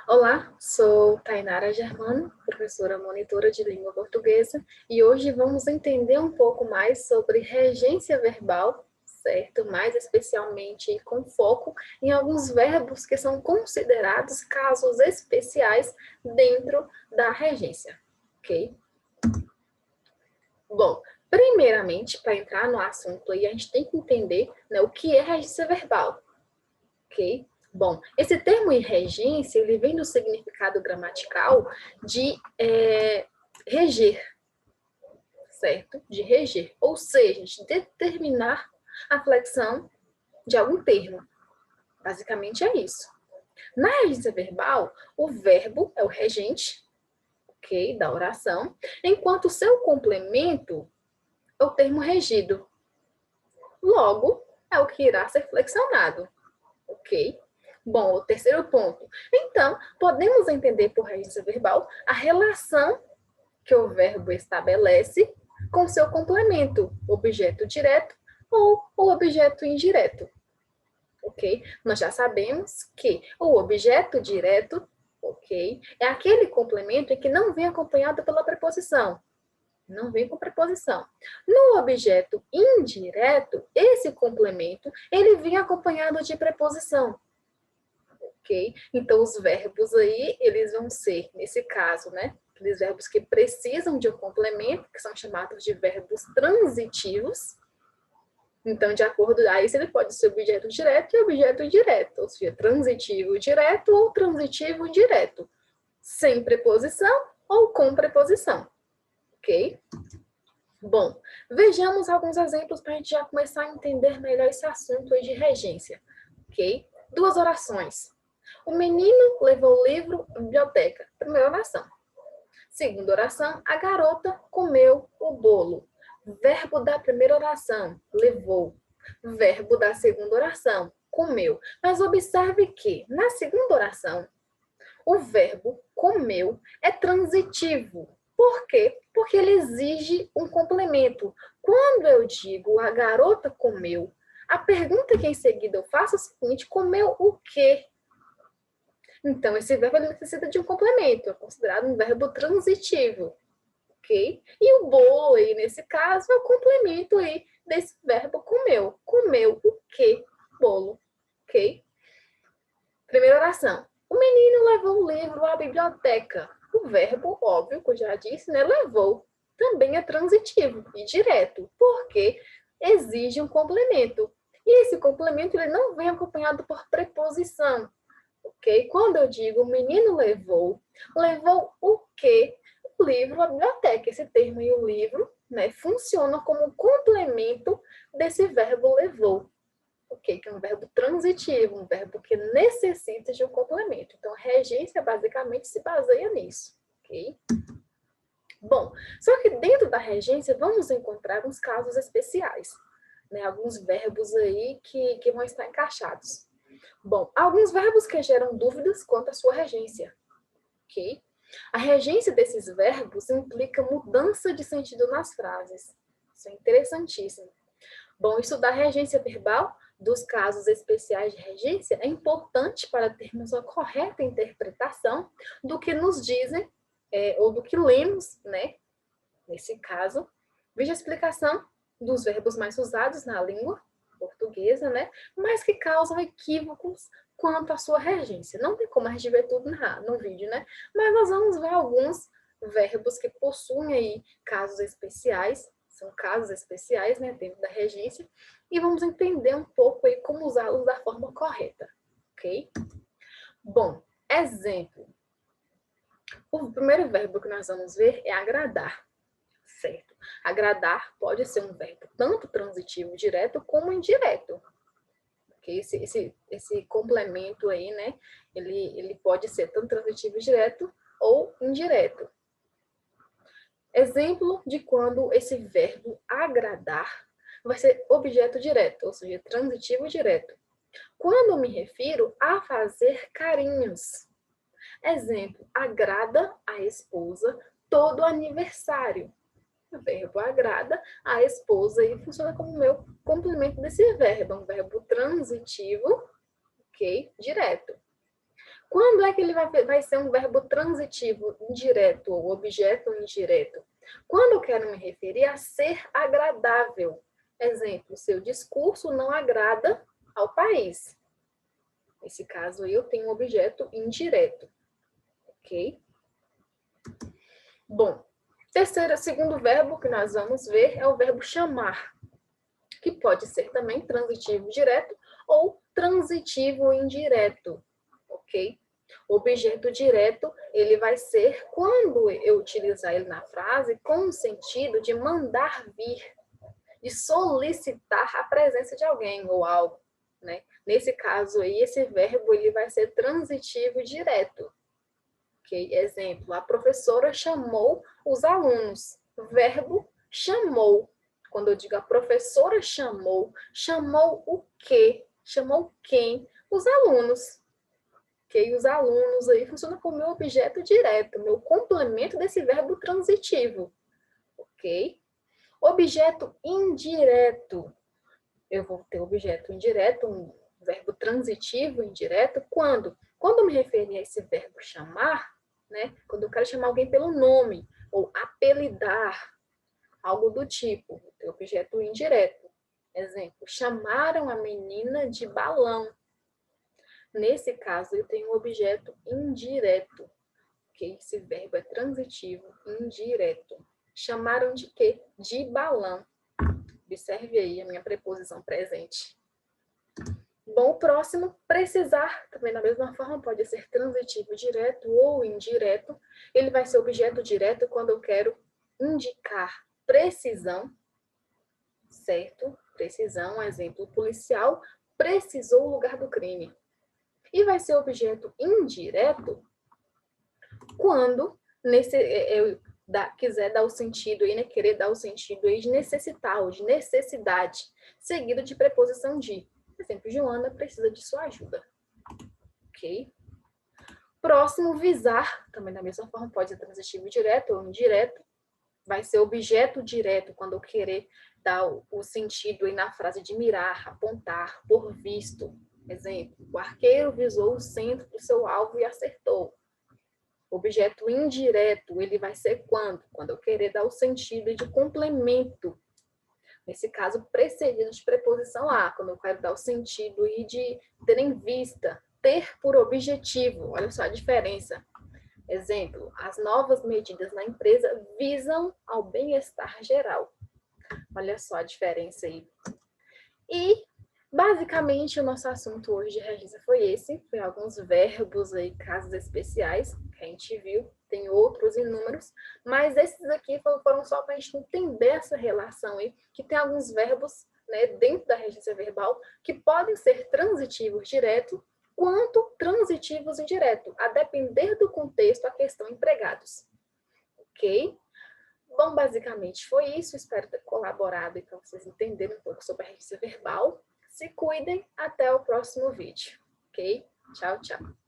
Olá, sou Tainara Germano, professora monitora de língua portuguesa, e hoje vamos entender um pouco mais sobre regência verbal, certo? Mais especialmente com foco em alguns verbos que são considerados casos especiais dentro da regência, ok? Bom, primeiramente, para entrar no assunto aí, a gente tem que entender, né, o que é regência verbal, ok? Bom, esse termo regência, ele vem do significado gramatical de reger, certo? De reger, ou seja, de determinar a flexão de algum termo. Basicamente é isso. Na regência verbal, o verbo é o regente, ok? Da oração, enquanto o seu complemento é o termo regido. Logo, é o que irá ser flexionado, ok? Bom, o terceiro ponto. Então, podemos entender por regência verbal a relação que o verbo estabelece com seu complemento, objeto direto ou o objeto indireto, ok? Nós já sabemos que o objeto direto, ok, é aquele complemento que não vem acompanhado pela preposição. Não vem com preposição. No objeto indireto, esse complemento, ele vem acompanhado de preposição. Ok? Então, os verbos aí, eles vão ser, nesse caso, né? Aqueles verbos que precisam de um complemento, que são chamados de verbos transitivos. Então, de acordo, aí ele pode ser objeto direto e objeto indireto, ou seja, transitivo direto ou transitivo indireto, sem preposição ou com preposição, ok? Bom, vejamos alguns exemplos para a gente já começar a entender melhor esse assunto aí de regência, ok? Duas orações. O menino levou o livro à biblioteca. Primeira oração. Segunda oração, a garota comeu o bolo. Verbo da primeira oração, levou. Verbo da segunda oração, comeu. Mas observe que, na segunda oração, o verbo comeu é transitivo. Por quê? Porque ele exige um complemento. Quando eu digo a garota comeu, a pergunta que em seguida eu faço é a seguinte: comeu o quê? Então, esse verbo necessita de um complemento, é considerado um verbo transitivo, ok? E o bolo aí, nesse caso, é o complemento aí desse verbo comeu. Comeu o quê? Bolo, ok? Primeira oração. O menino levou o livro à biblioteca. O verbo, óbvio, que eu já disse, né? Levou. Também é transitivo e direto, porque exige um complemento. E esse complemento ele não vem acompanhado por preposição, ok? Quando eu digo o menino levou, levou o quê? O livro à biblioteca. Esse termo e o livro, né, funciona como complemento desse verbo levou. Ok, que é um verbo transitivo, um verbo que necessita de um complemento. Então, regência basicamente se baseia nisso, ok? Bom, só que dentro da regência vamos encontrar uns casos especiais, né? Alguns verbos aí que vão estar encaixados. Bom, alguns verbos que geram dúvidas quanto à sua regência, ok? A regência desses verbos implica mudança de sentido nas frases. Isso é interessantíssimo. Bom, estudar regência verbal dos casos especiais de regência é importante para termos uma correta interpretação do que nos dizem ou do que lemos, né? Nesse caso, veja a explicação dos verbos mais usados na língua portuguesa, né? Mas que causam equívocos quanto à sua regência. Não tem como a gente ver tudo no vídeo, né? Mas nós vamos ver alguns verbos que possuem aí casos especiais, são casos especiais, né, dentro da regência, e vamos entender um pouco aí como usá-los da forma correta, ok? Bom, exemplo. O primeiro verbo que nós vamos ver é agradar, certo? Agradar pode ser um verbo tanto transitivo direto como indireto. Okay? Esse complemento aí, né? Ele pode ser tanto transitivo direto ou indireto. Exemplo de quando esse verbo agradar vai ser objeto direto, ou seja, transitivo direto. Quando me refiro a fazer carinhos. Exemplo, agrada a esposa todo aniversário. O verbo agrada a esposa e funciona como meu complemento desse verbo, um verbo transitivo, ok? Direto. Quando é que ele vai ser um verbo transitivo indireto ou objeto indireto? Quando eu quero me referir a ser agradável. Exemplo, seu discurso não agrada ao país. Nesse caso aí eu tenho um objeto indireto, ok? Bom, segundo verbo que nós vamos ver é o verbo chamar, que pode ser também transitivo direto ou transitivo indireto, ok? O objeto direto, ele vai ser quando eu utilizar ele na frase com o sentido de mandar vir, de solicitar a presença de alguém ou algo, né? Nesse caso aí, esse verbo ele vai ser transitivo direto. Ok? Exemplo, a professora chamou os alunos. Verbo chamou. Quando eu digo a professora chamou, chamou o quê? Chamou quem? Os alunos. Ok? Os alunos aí funcionam como meu objeto direto, meu complemento desse verbo transitivo. Ok? Objeto indireto. Eu vou ter objeto indireto, um verbo transitivo indireto, quando? Quando eu me referir a esse verbo chamar, né? Quando eu quero chamar alguém pelo nome, ou apelidar, algo do tipo, vou ter objeto indireto. Exemplo, chamaram a menina de balão. Nesse caso, eu tenho um objeto indireto, ok? Esse verbo é transitivo, indireto. Chamaram de quê? De balão. Observe aí a minha preposição presente. Bom, o próximo, precisar, também da mesma forma, pode ser transitivo direto ou indireto. Ele vai ser objeto direto quando eu quero indicar precisão, certo? Precisão, exemplo, o policial precisou o lugar do crime. E vai ser objeto indireto quando eu quiser dar o sentido aí, né? Querer dar o sentido aí de necessitar ou de necessidade, seguido de preposição de. Por exemplo, Joana precisa de sua ajuda. Ok? Próximo, visar, também da mesma forma, pode ser transitivo direto ou indireto. Vai ser objeto direto quando eu querer dar o sentido aí na frase de mirar, apontar, por visto. Exemplo, o arqueiro visou o centro do seu alvo e acertou. Objeto indireto, ele vai ser quando? Quando eu querer dar o sentido de complemento. Nesse caso, precedido de preposição a, quando eu quero dar o sentido e de ter em vista, ter por objetivo. Olha só a diferença. Exemplo, as novas medidas na empresa visam ao bem-estar geral. Olha só a diferença aí. E, basicamente, o nosso assunto hoje de regência foi esse. Foi alguns verbos aí, casos especiais, que a gente viu. Tem outros inúmeros, mas esses aqui foram só para a gente entender essa relação aí, que tem alguns verbos, né, dentro da regência verbal que podem ser transitivos direto quanto transitivos indireto, a depender do contexto a questão empregados. Ok? Bom, basicamente foi isso. Espero ter colaborado para vocês entenderem um pouco sobre a regência verbal. Se cuidem, até o próximo vídeo. Ok? Tchau, tchau.